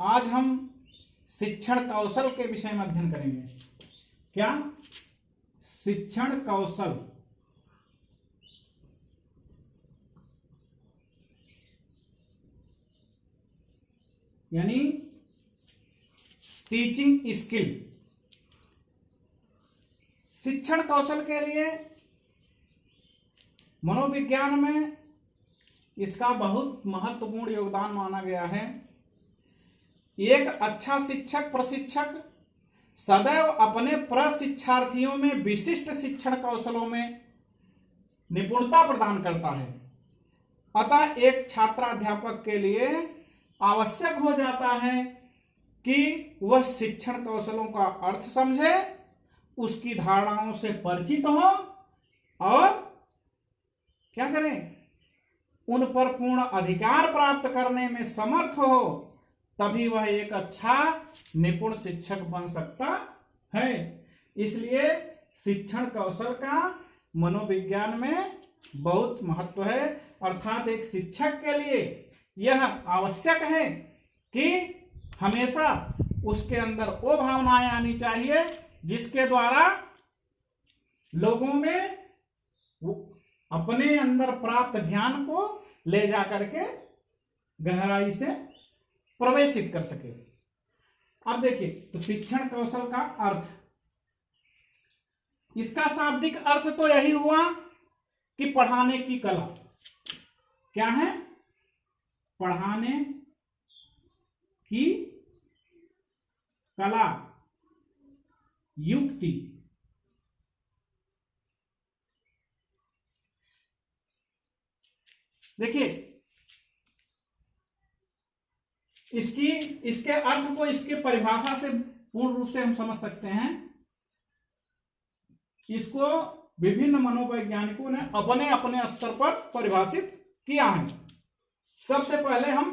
आज हम शिक्षण कौशल के विषय में अध्ययन करेंगे। क्या? शिक्षण कौशल। यानी टीचिंग स्किल। शिक्षण कौशल के लिए मनोविज्ञान में इसका बहुत महत्वपूर्ण योगदान माना गया है। एक अच्छा शिक्षक प्रशिक्षक सदैव अपने प्रशिक्षार्थियों में विशिष्ट शिक्षण कौशलों में निपुणता प्रदान करता है। अतः एक छात्राध्यापक के लिए आवश्यक हो जाता है कि वह शिक्षण कौशलों का अर्थ समझे, उसकी धारणाओं से परिचित हो और क्या करें, उन पर पूर्ण अधिकार प्राप्त करने में समर्थ हो, तभी वह एक अच्छा निपुण शिक्षक बन सकता है। इसलिए शिक्षण कौशल का मनोविज्ञान में बहुत महत्व है। अर्थात एक शिक्षक के लिए यह आवश्यक है कि हमेशा उसके अंदर वो भावनाएं आनी चाहिए जिसके द्वारा लोगों में अपने अंदर प्राप्त ज्ञान को ले जा करके गहराई से प्रवेशित कर सके। अब देखिए, तो शिक्षण कौशल का अर्थ, इसका शाब्दिक अर्थ तो यही हुआ कि पढ़ाने की कला। क्या है? पढ़ाने की कला, युक्ति। देखिए, इसके अर्थ को इसके परिभाषा से पूर्ण रूप से हम समझ सकते हैं। इसको विभिन्न मनोवैज्ञानिकों ने अपने अपने स्तर पर परिभाषित किया है। सबसे पहले हम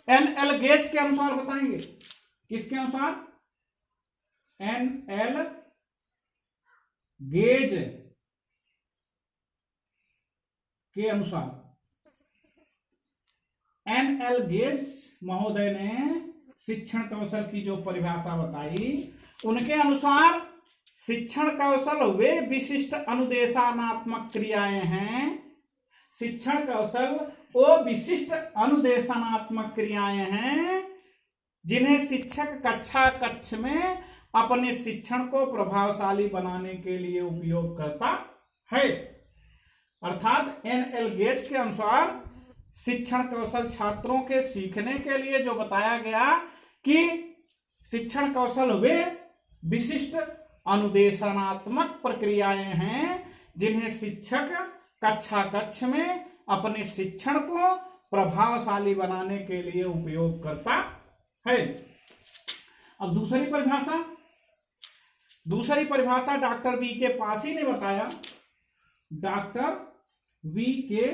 एन.एल. गेज के अनुसार बताएंगे। किसके अनुसार? एन.एल. गेज के अनुसार। एन.एल. गेज महोदय ने शिक्षण कौशल की जो परिभाषा बताई, उनके अनुसार शिक्षण कौशल वे विशिष्ट अनुदेशानात्मक क्रियाएं हैं। शिक्षण कौशल वो विशिष्ट अनुदेशानात्मक क्रियाएं हैं जिन्हें शिक्षक कक्षा कक्ष में अपने शिक्षण को प्रभावशाली बनाने के लिए उपयोग करता है। अर्थात एन.एल. गेज के अनुसार शिक्षण कौशल छात्रों के सीखने के लिए जो बताया गया कि शिक्षण कौशल वे विशिष्ट अनुदेशानात्मक प्रक्रियाएं हैं जिन्हें शिक्षक कक्षा कक्ष में अपने शिक्षण को प्रभावशाली बनाने के लिए उपयोग करता है। अब दूसरी परिभाषा डॉक्टर वी के पासी ने बताया। डॉक्टर वी के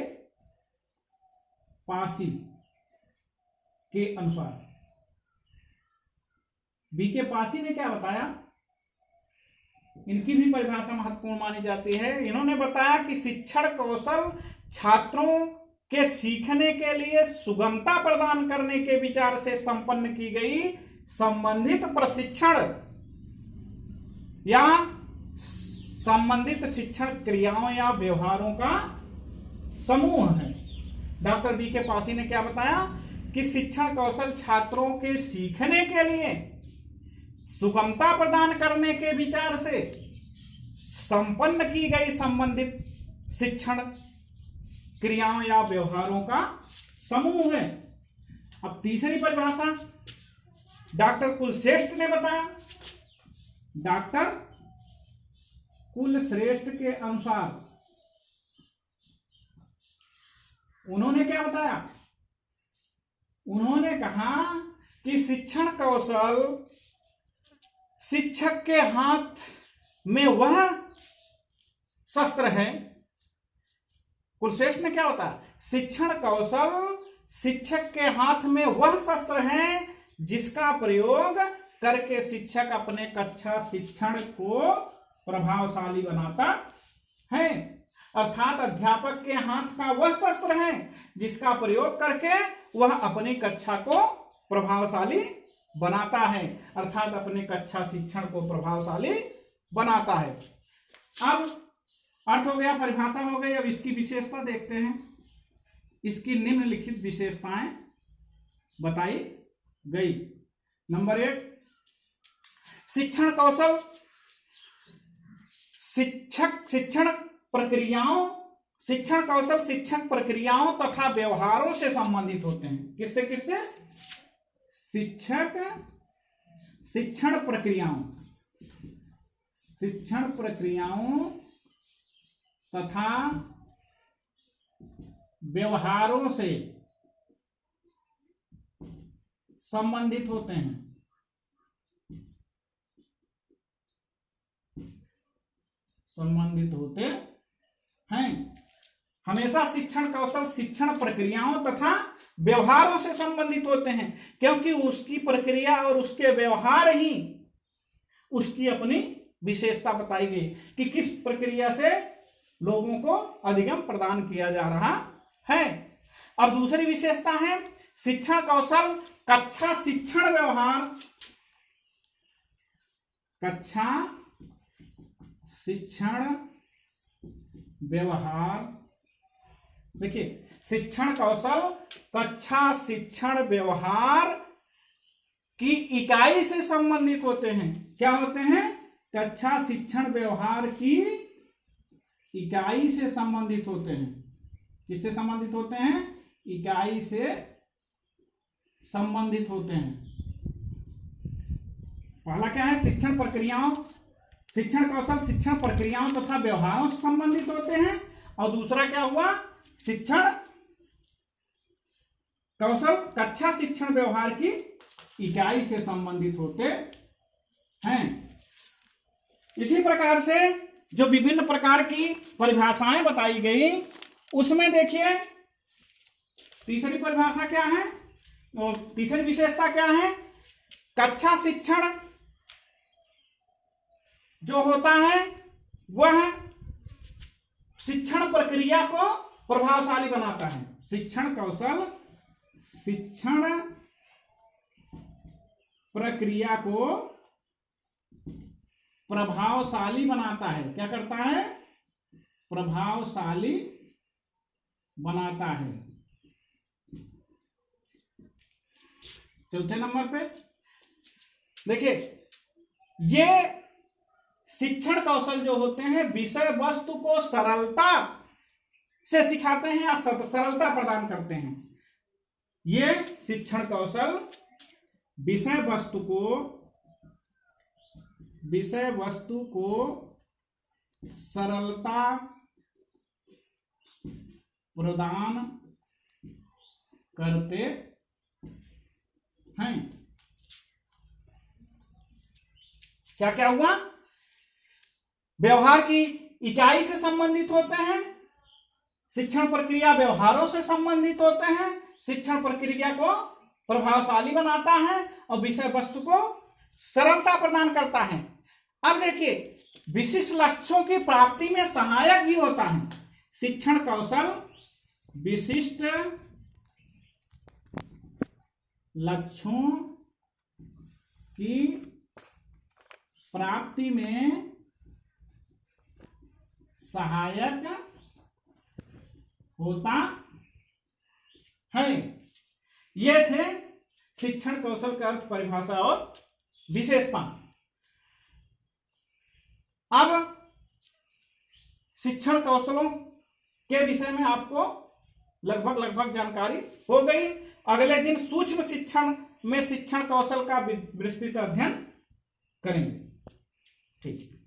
पासी के अनुसार, बी के पासी ने क्या बताया? इनकी भी परिभाषा महत्वपूर्ण मानी जाती है। इन्होंने बताया कि शिक्षण कौशल छात्रों के सीखने के लिए सुगमता प्रदान करने के विचार से संपन्न की गई संबंधित प्रशिक्षण या संबंधित शिक्षण क्रियाओं या व्यवहारों का समूह है। डॉक्टर बी के पासी ने क्या बताया कि शिक्षण कौशल छात्रों के सीखने के लिए सुगमता प्रदान करने के विचार से संपन्न की गई संबंधित शिक्षण क्रियाओं या व्यवहारों का समूह है। अब तीसरी परिभाषा डॉक्टर कुलश्रेष्ठ ने बताया। डॉक्टर कुलश्रेष्ठ के अनुसार उन्होंने क्या बताया? उन्होंने कहा कि शिक्षण कौशल शिक्षक के हाथ में वह शस्त्र है। कुलश्रेष्ठ ने क्या बताया? शिक्षण कौशल शिक्षक के हाथ में वह शस्त्र है जिसका प्रयोग करके शिक्षक अपने कक्षा शिक्षण को प्रभावशाली बनाता है। अर्थात अध्यापक के हाथ का वह शस्त्र है जिसका प्रयोग करके वह अपनी कक्षा को प्रभावशाली बनाता है, अर्थात अपने कक्षा शिक्षण को प्रभावशाली बनाता है। अब अर्थ हो गया, परिभाषा हो गई। अब इसकी विशेषता देखते हैं। इसकी निम्नलिखित विशेषताएं बताई गई। नंबर 1, शिक्षण कौशल शिक्षण कौशल शिक्षण प्रक्रियाओं तथा व्यवहारों से संबंधित होते हैं। किससे किससे? शिक्षण प्रक्रियाओं तथा व्यवहारों से संबंधित होते हैं। हमेशा शिक्षण कौशल शिक्षण प्रक्रियाओं तथा व्यवहारों से संबंधित होते हैं, क्योंकि उसकी प्रक्रिया और उसके व्यवहार ही उसकी अपनी विशेषता बताई गई कि किस प्रक्रिया से लोगों को अधिगम प्रदान किया जा रहा है। अब दूसरी विशेषता है शिक्षण कौशल कक्षा शिक्षण व्यवहार। कक्षा शिक्षण व्यवहार, देखिए शिक्षण कौशल कक्षा शिक्षण व्यवहार की इकाई से संबंधित होते हैं। क्या होते हैं? कक्षा शिक्षण व्यवहार की इकाई से संबंधित होते हैं। किससे संबंधित होते हैं? इकाई से संबंधित होते हैं। पहला क्या है? शिक्षण कौशल शिक्षण प्रक्रियाओं तथा व्यवहारों से संबंधित होते हैं। और दूसरा क्या हुआ? शिक्षण कौशल कक्षा शिक्षण व्यवहार की इकाई से संबंधित होते हैं। इसी प्रकार से जो विभिन्न प्रकार की परिभाषाएं बताई गई, उसमें देखिए तीसरी परिभाषा क्या है, और तीसरी विशेषता क्या है? कक्षा शिक्षण जो होता है वह शिक्षण प्रक्रिया को प्रभावशाली बनाता है। शिक्षण कौशल शिक्षण प्रक्रिया को प्रभावशाली बनाता है। क्या करता है? प्रभावशाली बनाता है। चौथे नंबर पे देखिए, ये शिक्षण कौशल जो होते हैं विषय वस्तु को सरलता से सिखाते हैं या सरलता प्रदान करते हैं। ये शिक्षण कौशल विषय वस्तु को सरलता प्रदान करते हैं। क्या क्या हुआ? व्यवहार की इकाई से संबंधित होते हैं, शिक्षण प्रक्रिया व्यवहारों से संबंधित होते हैं, शिक्षण प्रक्रिया को प्रभावशाली बनाता है और विषय वस्तु को सरलता प्रदान करता है। अब देखिए, विशिष्ट लक्ष्यों की प्राप्ति में सहायक भी होता है। शिक्षण कौशल विशिष्ट लक्ष्यों की प्राप्ति में सहायक होता है। ये थे शिक्षण कौशल का अर्थ, परिभाषा और विशेषता। अब शिक्षण कौशलों के विषय में आपको लगभग जानकारी हो गई। अगले दिन सूक्ष्म शिक्षण में शिक्षण कौशल का विस्तृत अध्ययन करेंगे। ठीक।